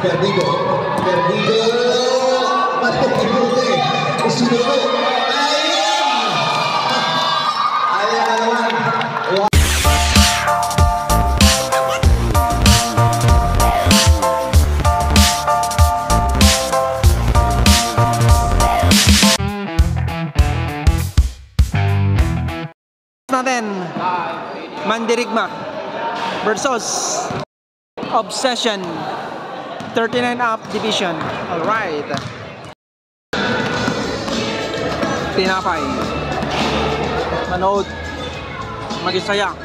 Perdido. Bakit ibuti? Isinuro. Ayan na naman. Natin Mandirigma versus Obsession 39 up division. Alright, tinapay, manood, magisaya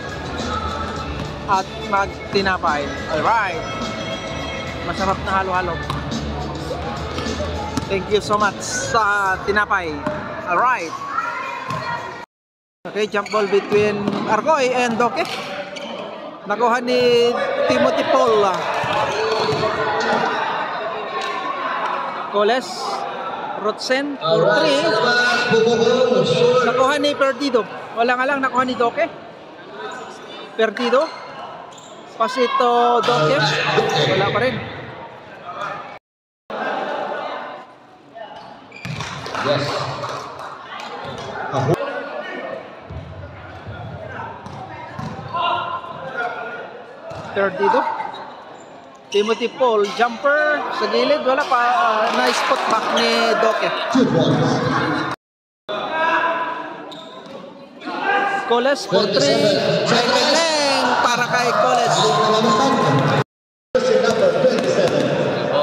at magtinapay. Alright, masarap na halo-halo. Thank you so much sa tinapay. Alright. Okay, jump ball between Argoy and Doke. Nakuha ni Timothy Paul. Coles, Rotsen, for 3. Nakuha ni Perdido. Wala nga lang nakuha ni Doke. Perdido. Pasito Doke. Wala pa rin. Yes. Perdido. Timothy Paul, jumper sa gilid, wala pa. Nice spot back ni Doke. Coles for 3. Beng para kay Coles.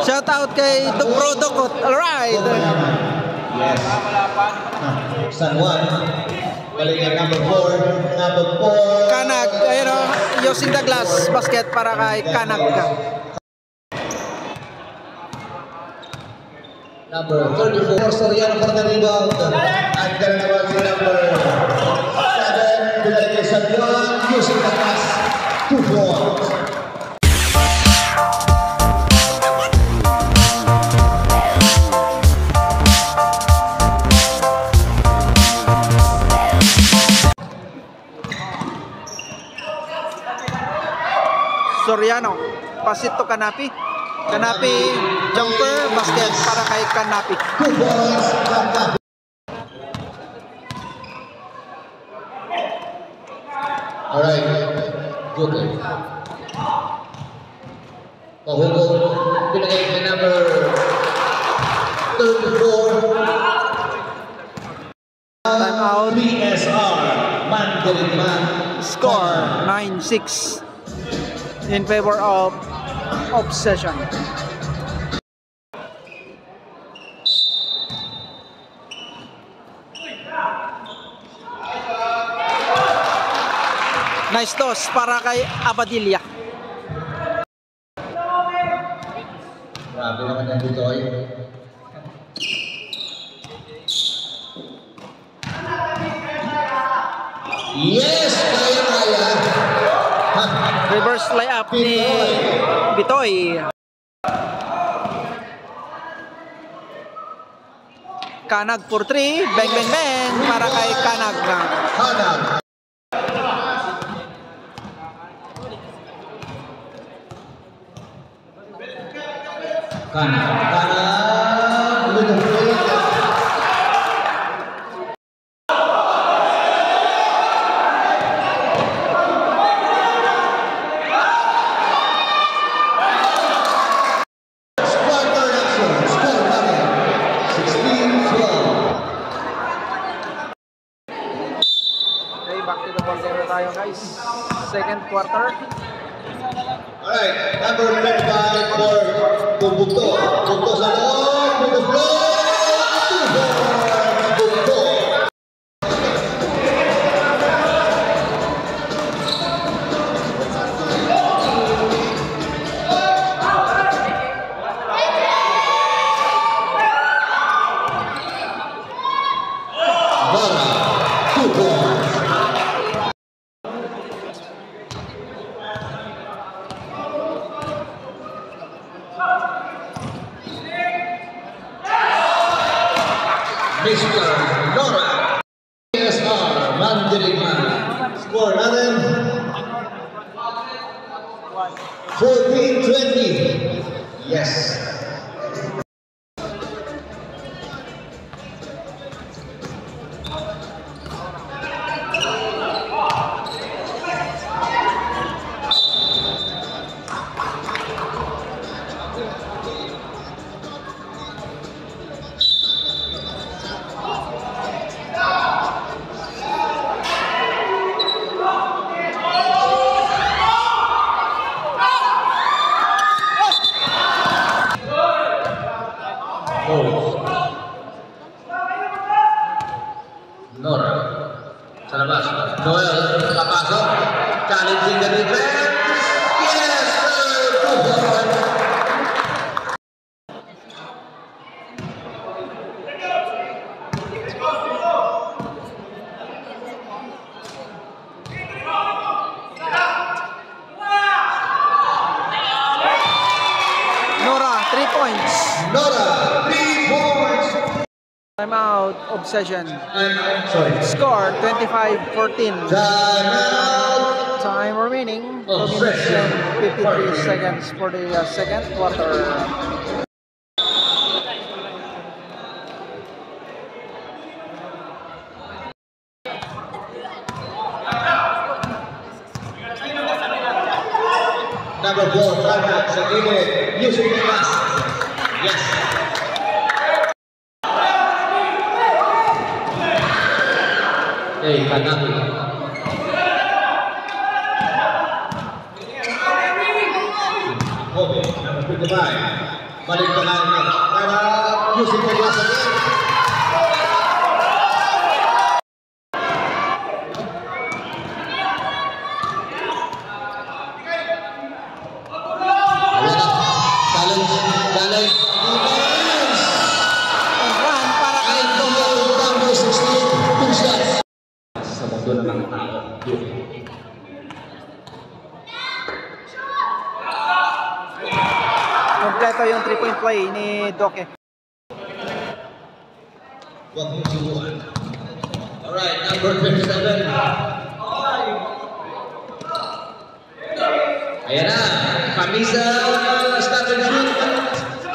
Shout out kay Dukro Dukot. Alright. Yes. San Juan. Balik ang number 4. Kanag, ayun o, using the glass basket para kay Kanag. Number 34, Soriano for the rebound. And then naman si number 7, binalik kay San Juan, using the glass. 2 points. Soriano, pasit to Kanapi. Kanapi, jumper, basket para kay Kanapi. 2 points, Kanapi. Alright, good. Pahulog, pinagay kay number 34. Time out. BSR, Mandirigma. Score 9-6 in favor of Obsession. Nice toss para kay Abadilla. Grabe naman yan dito ay. Yes! Kaya! Reverse layup ni Bitoy. Kanag for 3. Bang bang bang para kay Kanag. Kanag. Back to the ball game tayo guys. Second quarter. Alright, number 25 for Bugto. Bugto sa loob, Bugto! Bugto! Mr. Nora. BSR, Mandirigma. Score natin 14-20. Yes. Nora sa labas. Noel papasok. Challenging the defense. Yes! Nora, 3 points. Nora, 3 points. Timeout of session. Sorry. Score 25-14. Timeout. Time remaining 2 Of minutes session. and 53 seconds for the second quarter. Number 4, timeout sa gilid. Using the pass. Yes. Hey, Kanabi. Okay, number 55. Balik na lang na. Timeout. Using the pass again. And one para kay sa mundo ng mga tao. kompleto yung 3-point play ni Doke. Huwag mong subukan. Alright, number 27. Ayan na. Camisa starting shoot.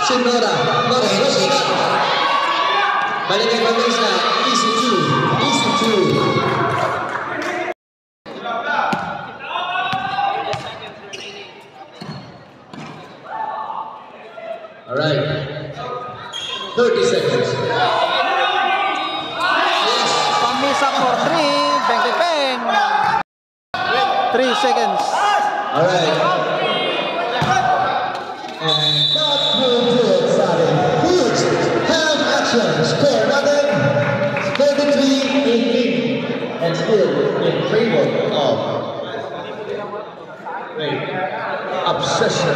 Si Nora. Nora, shoot. Balik kay Camisa. Easy 2. Easy 2. Alright. 30 seconds. Pamisa for 3. Bang, bang, bang. 3 seconds. Alright. And that will do it, Sari. Huge. Half action. Score nothing. 33-18. And still in favor of obsession.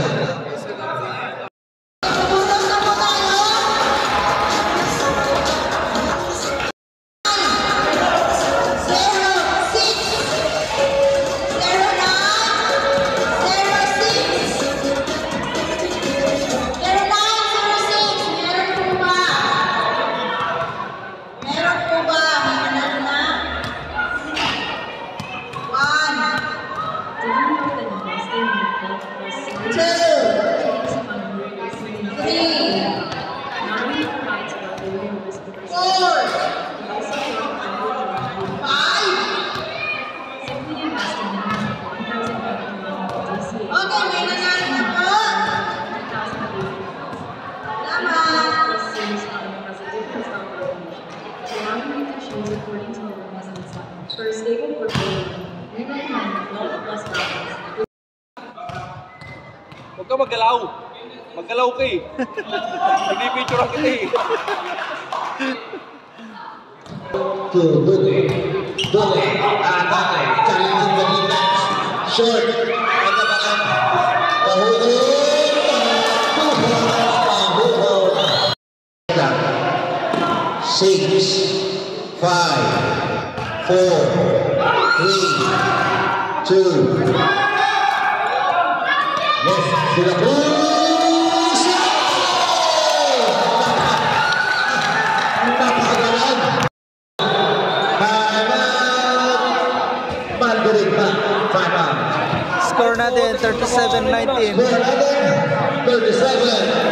For stable portfolio, we recommend Note Plus Balance. Huwag ka maggalaw. Maggalaw ka eh. Nagpipicturean kita eh. To Dole. Dole. Challenging the defense. Short. Pagkabakan. Pahulog. Pahulog. 6, 5, 4, 3, 2. Yes, sila Cruz! Napakagalan! Time out! Mandarin pa. Time out. Score natin 37-19. Score natin, 37.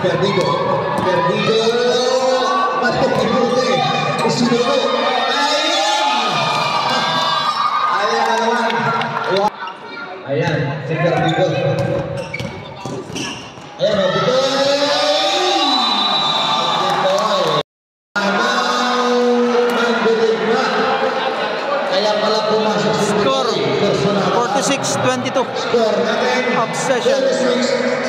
Perdido. Mati-ikuti. Isinuro. Ayan na naman. Ayan, si Perdido. Ayan, betul. Kaya pala pumasok si Score 46-22. Obsession.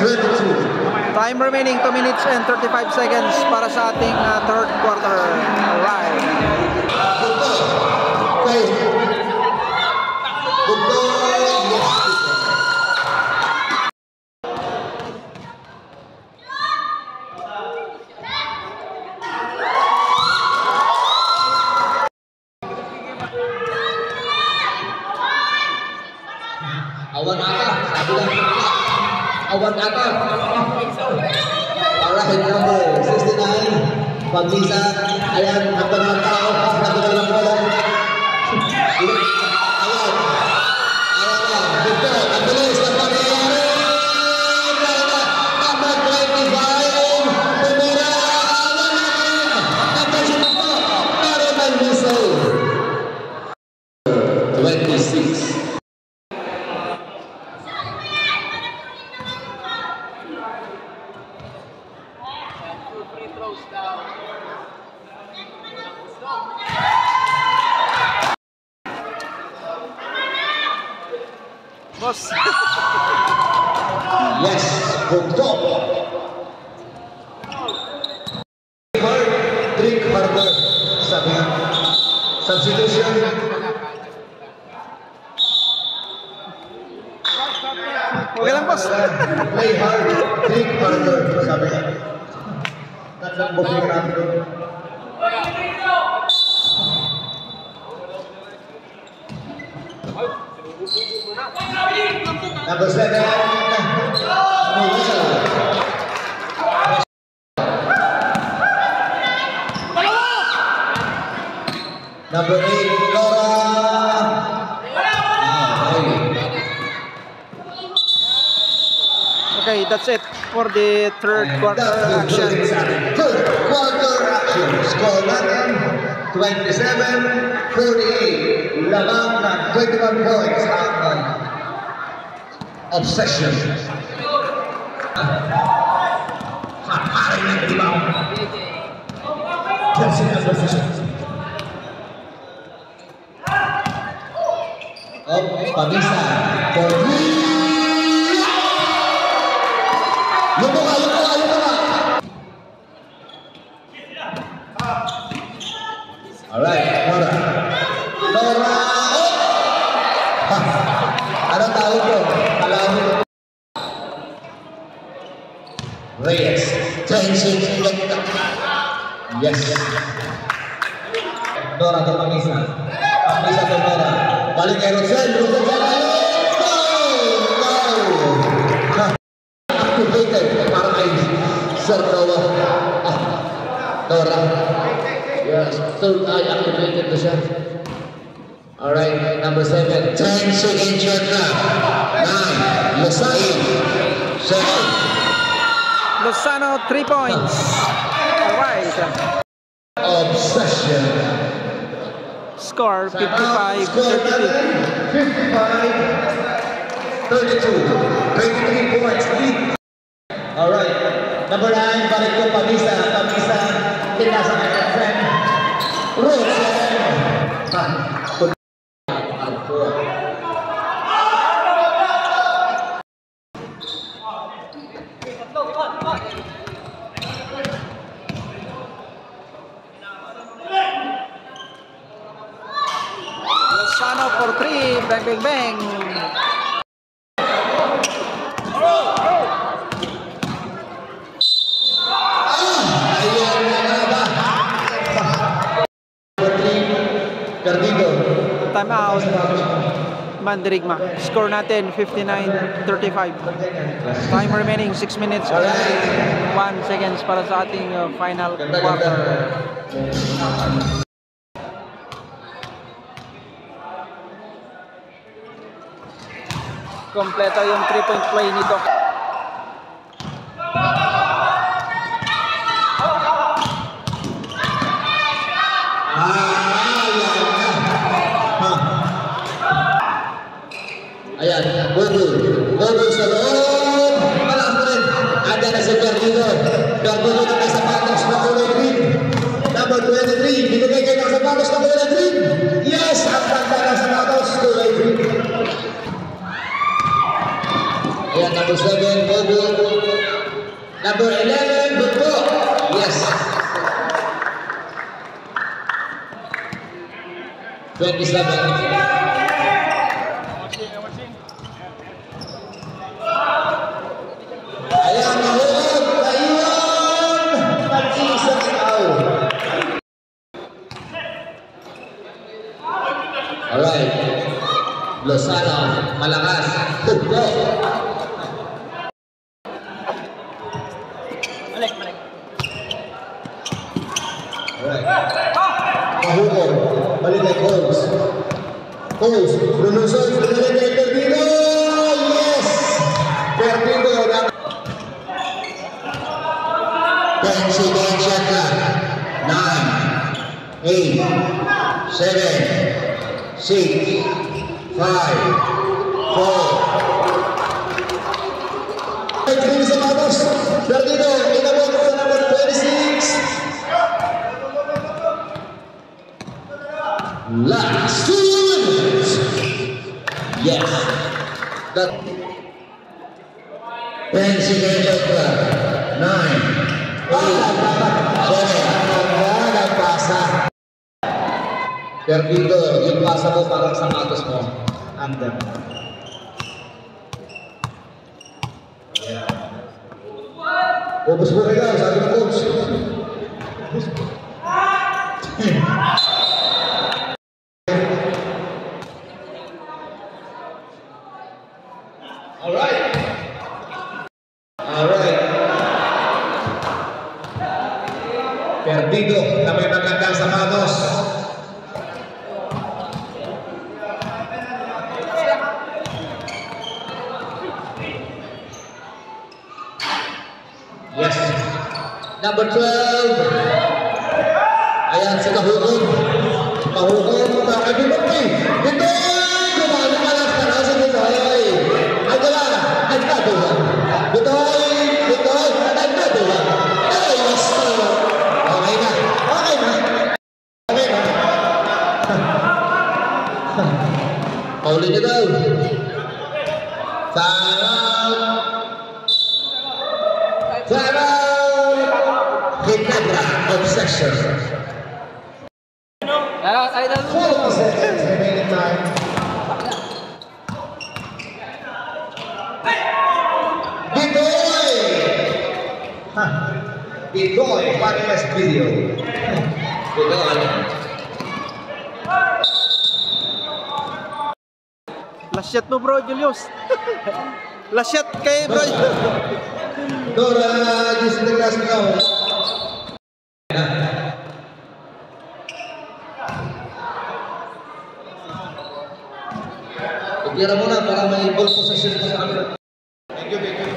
46-22. Time remaining 2 minutes and 35 seconds para sa ating third quarter. Alright. Betul. Okay. Betul. Yes. Awan ata, sabi lang kita. Awan ata. Alright, number 69. Pag-isa, ayan, ang mga tao, nagdala ng bola. Ayan. Ayan na, dito, ang bilis na pangyayari. Number 25. Tumira, awan natin. Number 7 po, Marimar Missile. 26. Boss. Yes, punto. Drink harder. Sabi nga. Substitution. Okay lang, boss. Play hard, drink harder. Sabi nga. Tatlong booking natin. Number 7. Number 8, Laura. Okay, that's it for the third quarter action. Third quarter action. Score natin 27-48. Lamang na 21 points ang Obsession. Hari ng ibaw. Chelsea has Obsession. Pamisa. For me. Lupo ka. Alright, Nora. Anong tawag ko? Alam. Reyes. Changing. Yes. Nora to Pamisa. Pamisa to Nora. Balik kay Rosel. Activated. Parang ay Sir Noah. Nora. Yes. So I activated na siya. Alright, number 7. 10 seconds shot na. 9. Lozano. 7. Lozano, 3 points. Alright. Obsession. Score 55-32. 55-32. 23 points. Alright. Number 9, balik ko Pamisa. Tinasa kay friend. Rosel. Lozano for 3. Bang. Time out. Mandirigma. Score natin 59-35. Time remaining 6 minutes and 1 seconds para sa ating final quarter. Kompleto yung 3-point play nito. Bobo sa loob. Malakas pa rin. Ada na si Perdido. Perdido na may sapatos na kulay green. Number 23. Binigay kayo ng sapatos na kulay green. Yes! Ang ganda ng sapatos kulay green. Ayan, number 7. Bobo. Number 11. Bobo. Yes. 27. Ayan, mahulog, kaiwan, mag-isang tao. Alright, Lozano, malakas, tugbo. Alright, mahulog, balik kay Coles. Coles, lulusot, balik kay Perdido. Yes! Perdido, 10 seconds shot clock. 9, 8, 7, 6, 5, 4. Ay, sa matos. Perdido, inabot sa number 26. Last 2 minutes. Yes. That 10 seconds shot clock. 9. Perdido, yung pasa mo parang sapatos mo. Under. Yeah. Ubus mo kayo, sabi ng coach. Alright. Alright. Perdido na may magandang sapatos. Yes. Number 12. Ayan si Kahukog. Kahukog. Nakagibot eh. Bitoy! Kumano ka lang sa nasa Bitoy. Ay wala. Nagkatuhan. Bitoy! Bitoy! Nagkatuhan. Ay, mas na. Okay na. Okay na. Okay na. Pauli niyo daw. Obsession. 12 seconds remaining time. Bitoy! Bitoy, podcast video. Bitoy. Last shot mo bro, Julius. Last shot kay bro. Dora, just the glass now. Tira mo na para may ball possession ko sa kanila. Thank you, thank you.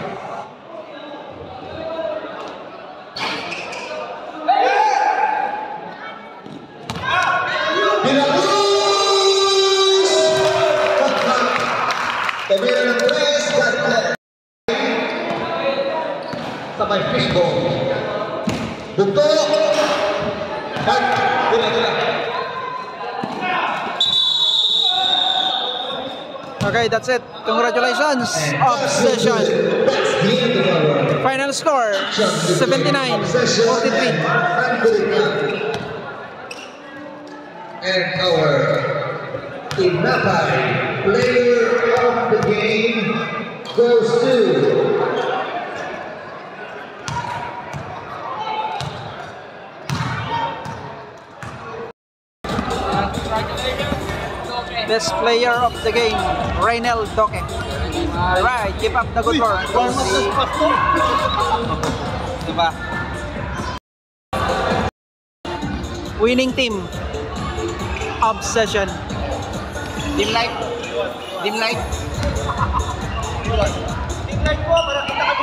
Tabira ng press, sa may fishball. Bugto! Dila. Okay, that's it. Congratulations. Obsession. Final score 79-43. And our Tinapay player of the game goes to Best player of the game, Raynel Doke. Alright, keep up the good work. Diba? Winning team, Obsession. Dim light. Dim light. Dim light po, para kita